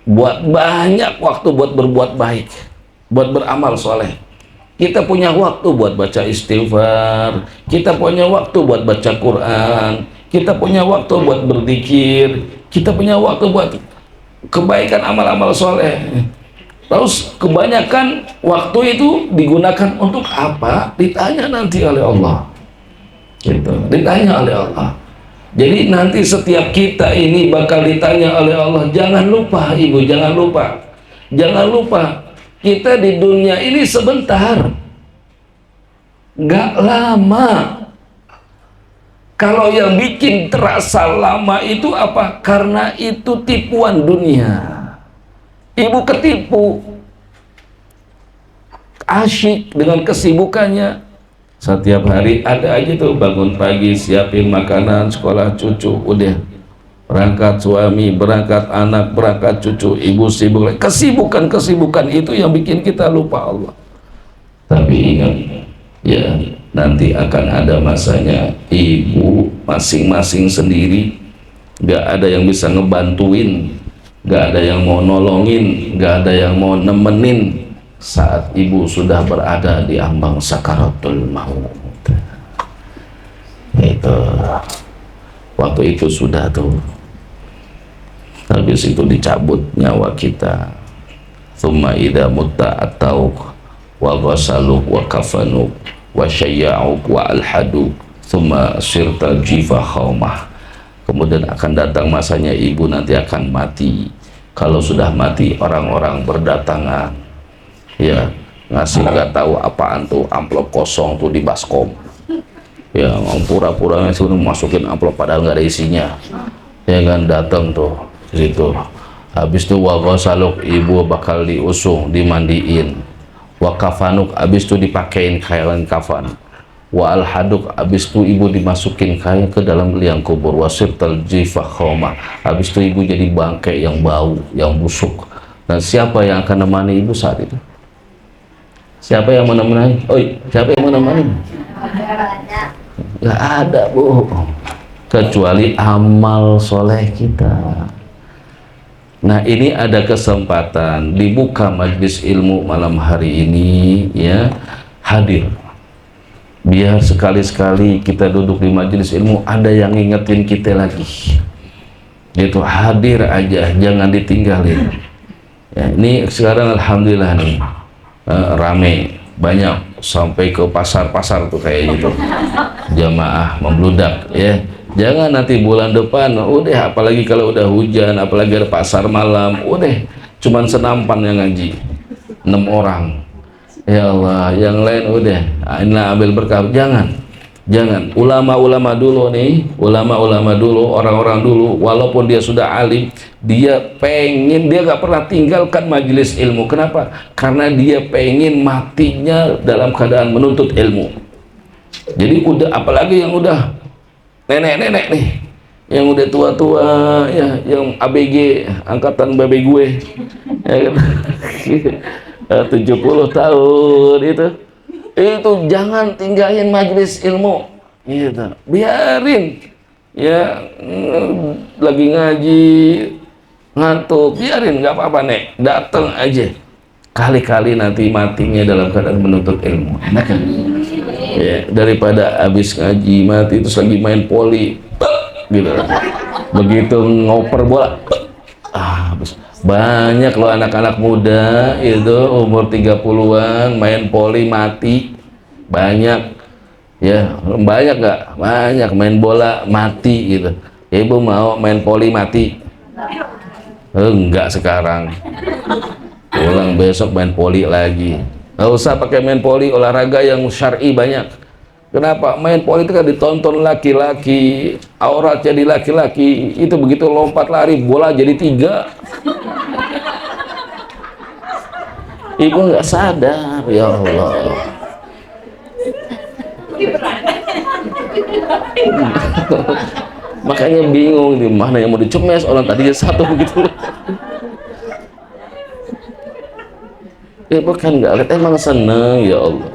buat banyak waktu buat berbuat baik, buat beramal soleh. Kita punya waktu buat baca istighfar, kita punya waktu buat baca Quran, kita punya waktu buat berzikir, kita punya waktu buat kebaikan amal-amal soleh. Terus kebanyakan waktu itu digunakan untuk apa? Ditanya nanti oleh Allah. Gitu. Ditanya oleh Allah. Jadi nanti setiap kita ini bakal ditanya oleh Allah. Jangan lupa, Ibu, jangan lupa. Jangan lupa, kita di dunia ini sebentar. Gak lama. Kalau yang bikin terasa lama itu apa? Karena itu tipuan dunia. Ibu ketipu. Asyik dengan kesibukannya. Setiap hari ada aja tuh, bangun pagi siapin makanan sekolah cucu, udah berangkat suami, berangkat anak, berangkat cucu, ibu sibuk lagi. Kesibukan itu yang bikin kita lupa Allah. Tapi ingat ya, nanti akan ada masanya ibu masing-masing sendiri, gak ada yang bisa ngebantuin, gak ada yang mau nolongin, gak ada yang mau nemenin saat ibu sudah berada di ambang sakaratul maut. Itu waktu itu sudah tuh, habis itu dicabut nyawa kita. Tsumma idza mutta atau wa ghasaluk wa kafanuk wa syayya'uk wa alhaduk tsumma sirta jifa khaumah. Kemudian akan datang masanya ibu nanti akan mati. Kalau sudah mati, orang-orang berdatangan, ya, ngasih nggak tahu apaan tuh, amplop kosong tuh di baskom, ya, pura-pura masukin amplop padahal nggak ada isinya, ya kan, datang tuh situ. Habis itu wa ghasaluk, ibu bakal diusung, dimandiin, wa kafanuk, abis itu dipakein kain kafan, wa alhaduk, abis itu ibu dimasukin kain ke dalam liang kubur, wasirtal jifah khoma, abis itu ibu jadi bangkai yang bau, yang busuk. Dan siapa yang akan menemani ibu saat itu? Siapa yang menemani? Siapa yang menemani? Gak ada, Bu, kecuali amal soleh kita. Nah, ini ada kesempatan dibuka majelis ilmu malam hari ini, ya, hadir. Biar sekali-sekali kita duduk di majelis ilmu ada yang ngingetin kita lagi. Itu hadir aja, jangan ditinggalin. Ya, ini sekarang alhamdulillah nih, rame, banyak, sampai ke pasar-pasar tuh kayak gitu. Jamaah membludak, ya. Jangan nanti bulan depan, udah, apalagi kalau udah hujan, apalagi ada pasar malam, udah cuman senampan yang ngaji 6 orang. Ya Allah, yang lain udah inna ambil berkah. Jangan ulama-ulama dulu nih, ulama-ulama dulu, orang-orang dulu, walaupun dia sudah alim, dia pengen, dia gak pernah tinggalkan majelis ilmu. Kenapa? Karena dia pengen matinya dalam keadaan menuntut ilmu. Jadi udah, apalagi yang udah nenek-nenek nih, yang udah tua-tua, ya, yang ABG, angkatan babe gue, ya kan? 70 tahun itu jangan tinggalin majelis ilmu, gitu. Biarin, ya, lagi ngaji ngantuk, biarin, nggak apa-apa, nek, datang aja. Kali-kali nanti matinya dalam keadaan menuntut ilmu, enak kan? Ya, daripada habis ngaji mati terus lagi main poli, gitu. Begitu ngoper bola, habis. Banyak loh anak-anak muda itu umur 30-an main poli mati, banyak, ya, banyak nggak? Banyak main bola mati gitu. Ibu mau main poli mati? Enggak sekarang. Pulang besok main poli lagi. Nggak usah pakai main poli, olahraga yang syar'i banyak. Kenapa? Main poli itu kan ditonton laki-laki, aurat jadi laki-laki, itu begitu lompat lari, bola jadi 3. Ibu nggak sadar, ya Allah. Makanya bingung di mana yang mau dicemes, orang tadinya 1 begitu. Ibu kan nggak lihat, emang seneng, ya Allah.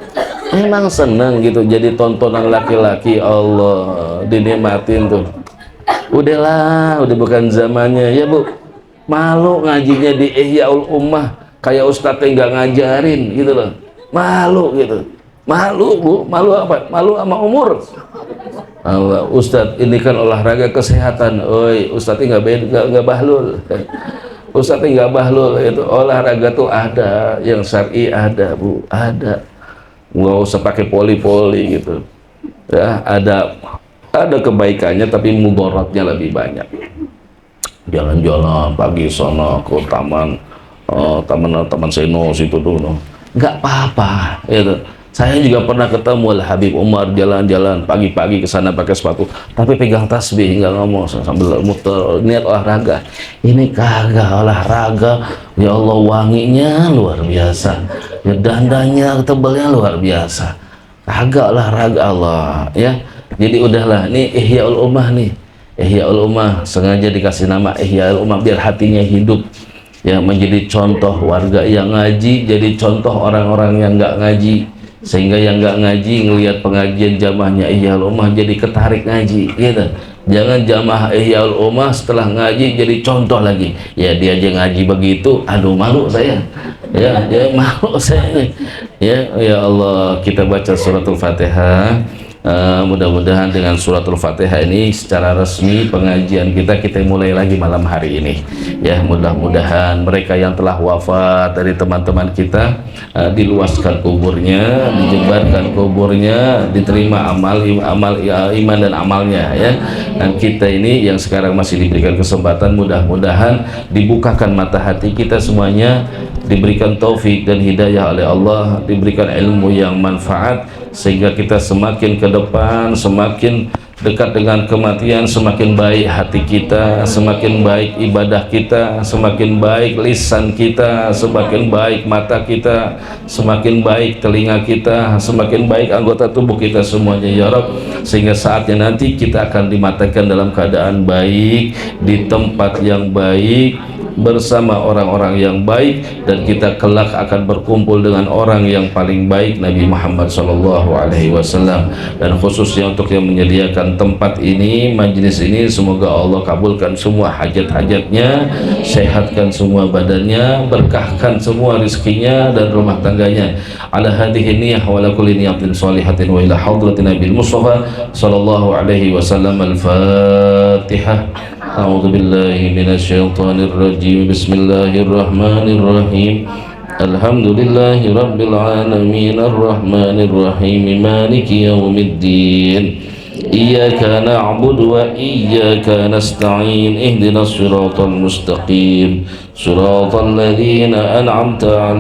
Emang seneng gitu jadi tontonan laki-laki, Allah dinikmatin tuh. Udahlah, udah bukan zamannya, ya Bu. Malu ngajinya di Ihyaul Ummah kayak ustadz yang nggak ngajarin gitu loh. Malu gitu. Malu, Bu. Malu apa? Malu sama umur. Allah, ustadz ini kan olahraga kesehatan. Oi, ustadznya nggak bahlul. Ustadznya nggak bahlul, itu olahraga tuh ada yang syar'i, ada, Bu, ada. Nggak usah pakai poli-poli gitu, ya. Ada kebaikannya tapi mudaratnya lebih banyak. Jalan-jalan pagi sono ke taman, taman Seno situ tuh, nggak apa-apa gitu. Saya juga pernah ketemu Habib Umar jalan-jalan pagi-pagi ke sana pakai sepatu tapi pegang tasbih, nggak ngomong, sambil muter, niat olahraga. Ini kagak olahraga, ya Allah, wanginya luar biasa, ya, dandanya tebalnya luar biasa, kagak olahraga, Allah, ya. Jadi udahlah, nih Ihyaul Ummah nih, Ihyaul Ummah sengaja dikasih nama Ihyaul Ummah biar hatinya hidup, ya, menjadi contoh warga yang ngaji, jadi contoh orang-orang yang nggak ngaji, sehingga yang nggak ngaji ngelihat pengajian jamaahnya Ihyaul Ummah jadi ketarik ngaji, gitu. Jangan jamaah Ihyaul Ummah setelah ngaji jadi contoh lagi, ya, dia aja ngaji begitu, aduh malu saya, ya, malu saya, ya Allah. Kita baca suratul Fatihah. Mudah-mudahan dengan suratul Fatihah ini secara resmi pengajian kita mulai lagi malam hari ini, ya. Mudah-mudahan mereka yang telah wafat dari teman-teman kita diluaskan kuburnya, dijebarkan kuburnya, diterima amal iman dan amalnya, ya. Dan kita ini yang sekarang masih diberikan kesempatan, mudah-mudahan dibukakan mata hati kita semuanya, diberikan taufik dan hidayah oleh Allah, diberikan ilmu yang manfaat, sehingga kita semakin ke depan semakin dekat dengan kematian, semakin baik hati kita, semakin baik ibadah kita, semakin baik lisan kita, semakin baik mata kita, semakin baik telinga kita, semakin baik anggota tubuh kita semuanya ya Rabb, sehingga saatnya nanti kita akan dimatikan dalam keadaan baik, di tempat yang baik, bersama orang-orang yang baik, dan kita kelak akan berkumpul dengan orang yang paling baik, Nabi Muhammad SAW. Dan khususnya untuk yang menyediakan tempat ini, majlis ini, semoga Allah kabulkan semua hajat-hajatnya, sehatkan semua badannya, berkahkan semua rizkinya dan rumah tangganya. Ala hadhihi niyah wa ala kulli niyatin shalihatin wa ila hadratin Nabil Mustafa sallallahu alaihi wasallam. Al-Fatihah. A'udzu billahi minasyaitonir rajim. Bismillahirrahmanirrahim. Alhamdulillahi rabbil alamin arrahmanir rahim maliki yaumiddin. Iyyaka na'budu wa iyyaka nasta'in. Ihdinas siratal mustaqim. Siratal ladzina an'amta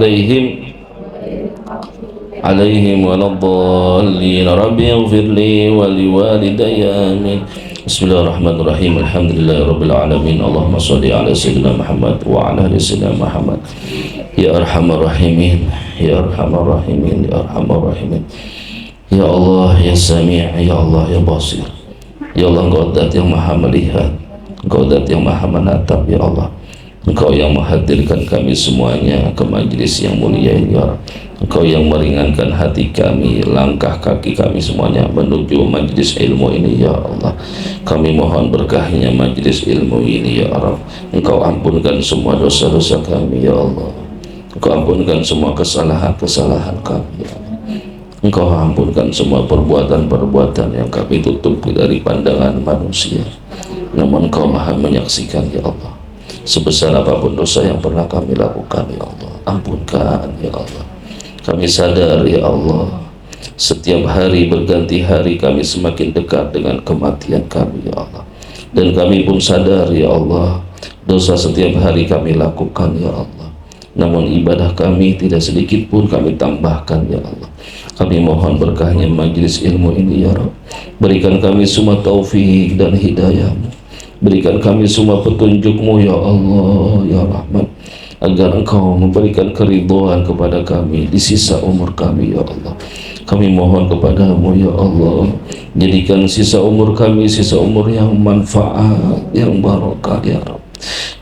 'alaihim waladdallin. Rabbi ighfirli wa liwalidayya amin. Bismillahirrahmanirrahim. Alhamdulillahirabbil alamin. Allahumma shalli ala sayyidina Muhammad wa ala ali sayyidina Muhammad. Ya arhamar rahimin, ya arhamar rahimin, ya arhamar rahimin. Ya Allah, ya Sami', ya Allah, ya Basir. Ya Allah, Engkau zat yang maha melihat, Engkau zat yang maha menatap ya Allah. Engkau yang menghadirkan kami semuanya ke majlis yang mulia ini ya Rabb. Engkau yang meringankan hati kami, langkah kaki kami semuanya menuju majlis ilmu ini ya Allah. Kami mohon berkahnya majlis ilmu ini ya Rabb. Engkau ampunkan semua dosa-dosa kami ya Allah. Engkau ampunkan semua kesalahan-kesalahan kami ya Allah. Engkau ampunkan semua perbuatan-perbuatan yang kami tutupi dari pandangan manusia, namun Engkau maha menyaksikan ya Allah. Sebesar apapun dosa yang pernah kami lakukan ya Allah, ampunkan ya Allah. Kami sadar ya Allah, setiap hari berganti hari kami semakin dekat dengan kematian kami ya Allah. Dan kami pun sadar ya Allah, dosa setiap hari kami lakukan ya Allah, namun ibadah kami tidak sedikit pun kami tambahkan ya Allah. Kami mohon berkahnya majlis ilmu ini ya Rabb. Berikan kami semua taufik dan hidayah-Mu. Berikan kami semua petunjuk-Mu ya Allah ya Rahman, agar Engkau memberikan keridhaan kepada kami di sisa umur kami ya Allah. Kami mohon kepadamu ya Allah, jadikan sisa umur kami sisa umur yang manfaat, yang barokah ya Rabb.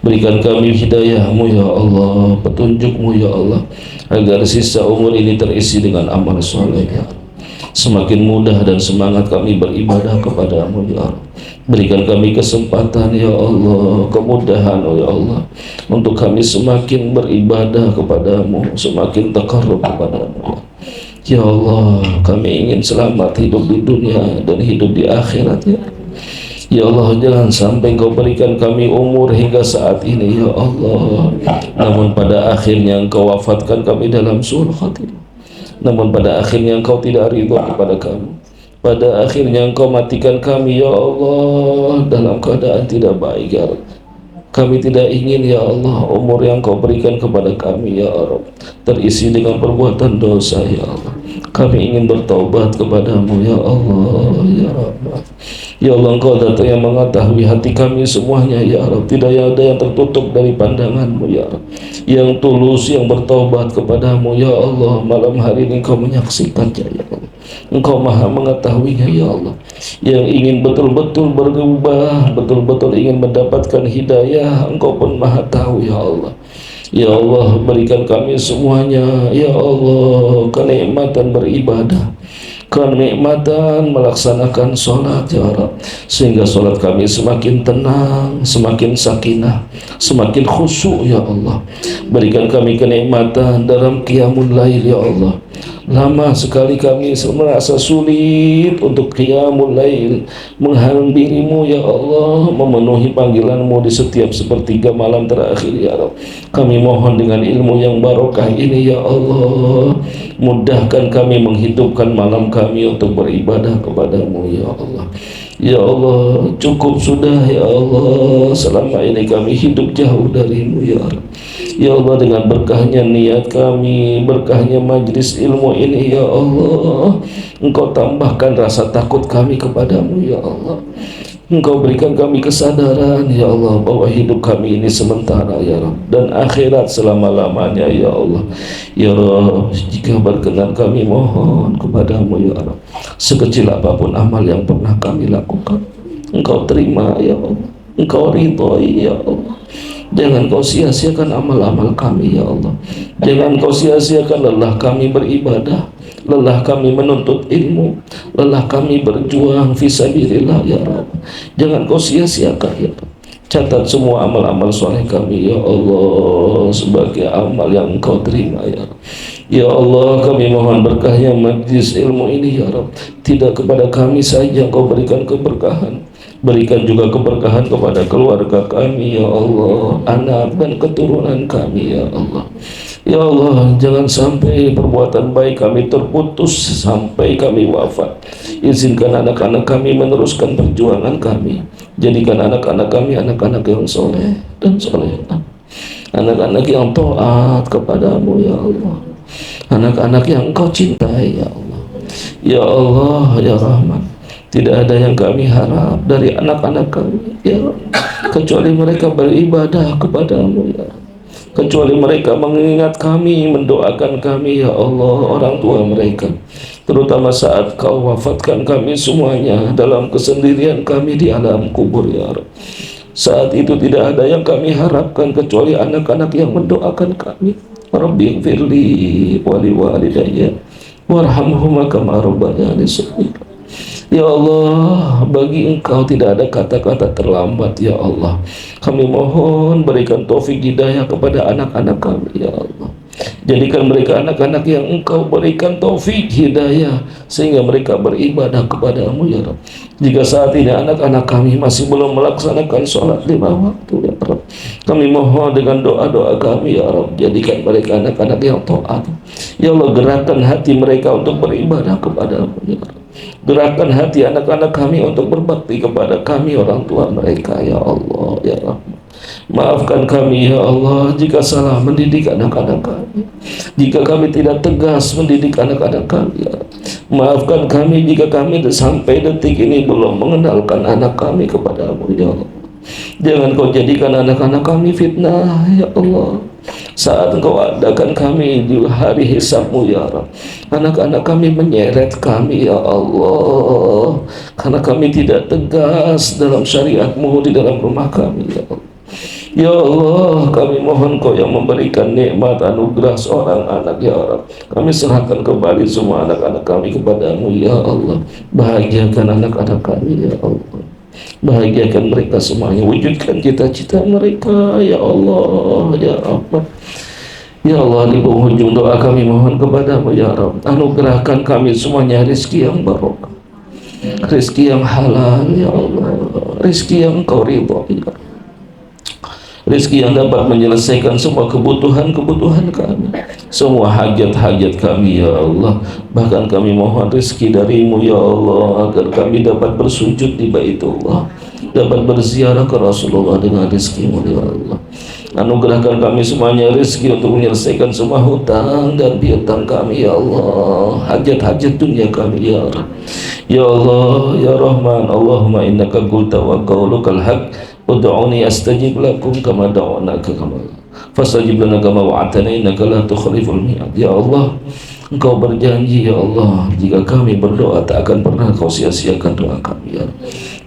Berikan kami hidayah-Mu ya Allah, petunjuk-Mu ya Allah, agar sisa umur ini terisi dengan amal soleh ya Rabb. Semakin mudah dan semangat kami beribadah kepadamu ya Rabb. Berikan kami kesempatan ya Allah, kemudahan ya Allah, untuk kami semakin beribadah kepadamu, semakin takarrub kepadamu ya Allah. Kami ingin selamat hidup di dunia dan hidup di akhirat ya Allah. Jangan sampai Engkau berikan kami umur hingga saat ini ya Allah, namun pada akhirnya Engkau wafatkan kami dalam su'ul khatimah. Namun pada akhirnya Engkau tidak ridha kepada kami. Pada akhirnya Engkau matikan kami ya Allah dalam keadaan tidak baik ya Rabb. Kami tidak ingin ya Allah umur yang Kau berikan kepada kami ya Rabb terisi dengan perbuatan dosa ya Allah. Kami ingin bertaubat kepadamu ya Allah ya Rabb. Ya Allah, Engkau zat yang mengetahui hati kami semuanya ya Rabb. Tidak ada yang tertutup dari pandangan-Mu ya Rabb. Yang tulus, yang bertaubat kepadamu ya Allah, malam hari ini Engkau menyaksikannya ya Allah. Engkau maha mengetahuinya ya Allah. Yang ingin betul-betul berubah, betul-betul ingin mendapatkan hidayah, Engkau pun maha tahu ya Allah. Ya Allah, berikan kami semuanya ya Allah kenikmatan beribadah, kenikmatan melaksanakan sholat ya Rabb, sehingga sholat kami semakin tenang, semakin sakinah, semakin khusyuk ya Allah. Berikan kami kenikmatan dalam qiyamul lail ya Allah. Lama sekali kami merasa sulit untuk qiyamul lail, menghampirimu ya Allah, memenuhi panggilanmu di setiap sepertiga malam terakhir ya Rabb. Kami mohon dengan ilmu yang barokah ini ya Allah, mudahkan kami menghidupkan malam kami untuk beribadah kepadamu ya Allah. Ya Allah, cukup sudah ya Allah, selama ini kami hidup jauh darimu ya Allah. Ya Allah, dengan berkahnya niat kami, berkahnya majlis ilmu ini ya Allah, Engkau tambahkan rasa takut kami kepadamu ya Allah. Engkau berikan kami kesadaran ya Allah bahwa hidup kami ini sementara ya Rabb, dan akhirat selama-lamanya ya Allah. Ya Rabb, jika berkenan kami mohon kepadamu ya Rabb, sekecil apapun amal yang pernah kami lakukan, Engkau terima ya Allah, Engkau ridhoi ya Allah. Jangan kau sia-siakan amal-amal kami ya Allah. Jangan kau sia-siakan lelah kami beribadah, lelah kami menuntut ilmu, lelah kami berjuang fisabilillah ya Rabb. Jangan kau sia-siakan ya Rabb. Catat semua amal-amal soleh kami ya Allah sebagai amal yang engkau terima ya Rabb. Ya Allah, kami mohon berkahnya majlis ilmu ini ya Rabb. Tidak kepada kami saja kau berikan keberkahan, berikan juga keberkahan kepada keluarga kami ya Allah, anak dan keturunan kami ya Allah. Ya Allah, jangan sampai perbuatan baik kami terputus sampai kami wafat. Izinkan anak-anak kami meneruskan perjuangan kami. Jadikan anak-anak kami anak-anak yang soleh dan solehah, anak-anak yang taat kepadamu ya Allah, anak-anak yang engkau cintai ya Allah. Ya Allah ya Rahman, tidak ada yang kami harap dari anak-anak kami ya Allah, kecuali mereka beribadah kepadamu ya Allah, kecuali mereka mengingat kami, mendoakan kami ya Allah, orang tua mereka, terutama saat kau wafatkan kami semuanya dalam kesendirian kami di alam kubur ya Allah. Saat itu tidak ada yang kami harapkan kecuali anak-anak yang mendoakan kami. Rabbi firli wali walidayya warhamhuma kama rabbayani shaghira. Ya Allah, bagi Engkau tidak ada kata-kata terlambat ya Allah. Kami mohon berikan taufik hidayah kepada anak-anak kami ya Allah. Jadikan mereka anak-anak yang Engkau berikan taufik hidayah sehingga mereka beribadah kepadamu ya Rabb. Jika saat ini anak-anak kami masih belum melaksanakan sholat 5 waktu ya Rabb, kami mohon dengan doa-doa kami ya Rabb, jadikan mereka anak-anak yang taat ya Allah. Gerakkan hati mereka untuk beribadah kepadamu ya Rabb. Gerakkan hati anak-anak kami untuk berbakti kepada kami orang tua mereka ya Allah ya Rahman. Maafkan kami ya Allah jika salah mendidik anak-anak kami, jika kami tidak tegas mendidik anak-anak kami ya. Maafkan kami jika kami sampai detik ini belum mengenalkan anak kami kepadamu ya Allah. Jangan kau jadikan anak-anak kami fitnah ya Allah. Saat engkau adakan kami di hari hisabmu ya Rabb, anak-anak kami menyeret kami ya Allah, karena kami tidak tegas dalam syariatmu di dalam rumah kami ya Allah. Ya Allah, kami mohon Kau yang memberikan nikmat anugerah seorang anak ya Rabb. Kami serahkan kembali semua anak-anak kami kepadamu ya Allah. Bahagiakan anak-anak kami ya Allah, bahagiakan mereka semuanya, wujudkan cita-cita mereka ya Allah ya Rabb. Ya Allah, di penghujung doa kami mohon kepadamu ya Rabb, anugerahkan kami semuanya rezeki yang barokah, rezeki yang halal ya Allah, rezeki yang Kau ridho ya Rabb, rezeki yang dapat menyelesaikan semua kebutuhan-kebutuhan kami, semua hajat-hajat kami ya Allah. Bahkan kami mohon rezeki darimu ya Allah, agar kami dapat bersujud di Baitullah, dapat berziarah ke Rasulullah dengan rezekimu ya Allah. Anugerahkan kami semuanya rezeki untuk menyelesaikan semua hutang dan piutang kami ya Allah, hajat-hajat dunia kami ya Allah. Ya Allah ya Rahman, Allahumma innaka qulta wa qaulukal haq, ud'uni astajib lakum kama da'unaka kama fastajib lana kama wa'adtana innaka la tukhliful mi'ad. Ya Allah, Engkau berjanji ya Allah, jika kami berdoa tak akan pernah Kau sia-siakan doa kami ya.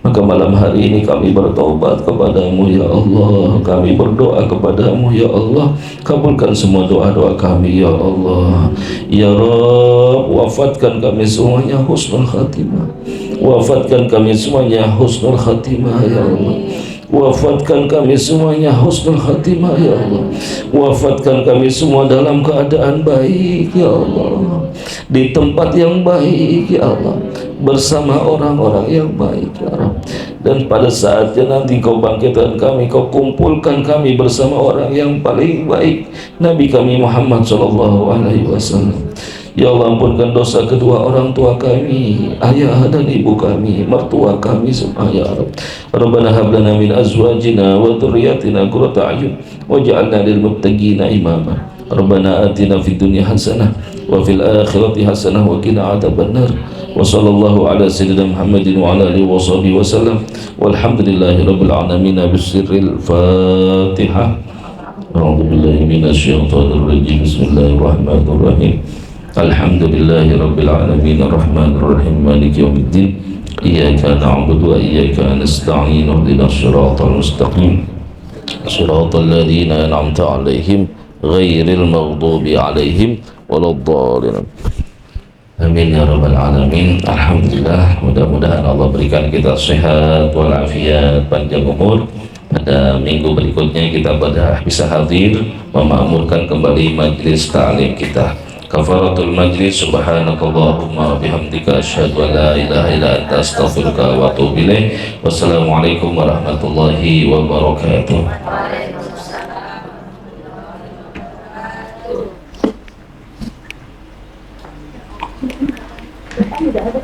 Maka malam hari ini kami bertaubat kepadamu ya Allah, kami berdoa kepadamu ya Allah, kabulkan semua doa-doa kami ya Allah. Ya Rabb, wafatkan kami semuanya husnul khatimah, wafatkan kami semuanya husnul khatimah ya Allah. Wafatkan kami semuanya husnul khatimah ya Allah. Wafatkan kami semua dalam keadaan baik ya Allah, di tempat yang baik ya Allah, bersama orang-orang yang baik ya Allah. Dan pada saatnya nanti Kau bangkitkan kami, Kau kumpulkan kami bersama orang yang paling baik, Nabi kami Muhammad SAW. Ya Allah, ampunkan dosa kedua orang tua kami, ayah dan ibu kami, mertua kami semua ya Rabb. Rabbana hab lana min azwajina wa dhurriyyatina qurrata a'yun waj'alna lil muttaqina imama. Rabbana atina fid dunya hasanah wa fil akhirati hasanah wa qina adzabannar. Wa sallallahu ala sayyidina Muhammadin wa ala alihi wa sahbihi wa sallam. Walhamdulillahi rabbil alamin bisirril Fatihah. A'udzu billahi minasy syaithanir rajim. Bismillahirrahmanirrahim. Alhamdulillahi rabbil alamin arrahmanir rahim maliki yaumiddin. Iyyaka na'budu wa iyyaka nasta'in ihdinas siratal mustaqim. Siratal ladzina an'amta 'alaihim ghairil maghdubi 'alaihim waladdallin. Amin ya rabbal alamin. Alhamdulillah, mudah-mudahan Allah berikan kita sehat walafiat, panjang umur. Pada minggu berikutnya kita bisa hadir memakmurkan kembali majlis ta'lim kita. Kafaratul majlis, subhanakallahumma bihamdika asyhadu an la ilaha illa anta astaghfiruka wa atubu ilaik. Wassalamualaikum warahmatullahi wabarakatuh. Tidak ada